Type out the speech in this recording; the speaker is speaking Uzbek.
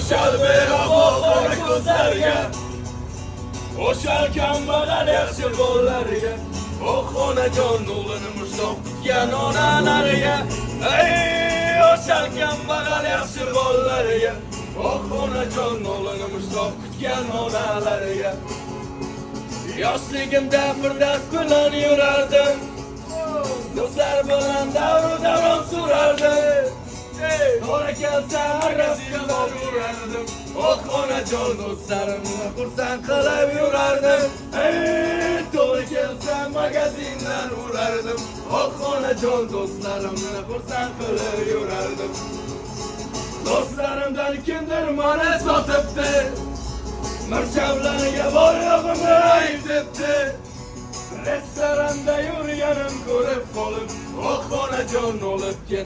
Yoshlar berabor ko'zlarga, o'shal kambag'al yaxshi bolalarga, oh onajon o'g'lini mushtoq kutgan onalarga, ey o'shal kambag'al yaxshi bolalarga, oh onajon o'g'lini mushtoq kutgan onalarga. Yoshligimda Firdavs bilan yurardim, do'stlar bilan davron surardim. To'g'ri kelsa magazinga yurardim, oh onajon do'stlarimni xursand qilib yurardim. To'g'ri kelsa magazindan urardim, oh onajon do'stlarimni xursand qilib yurardim. Do'stlarimdan kimdir meni sotibdi, mirshavlarga bor-yo'g'imni aytibdi. Restoranda yurganim ko'rib qolib, oh onajon o'lib ketdi.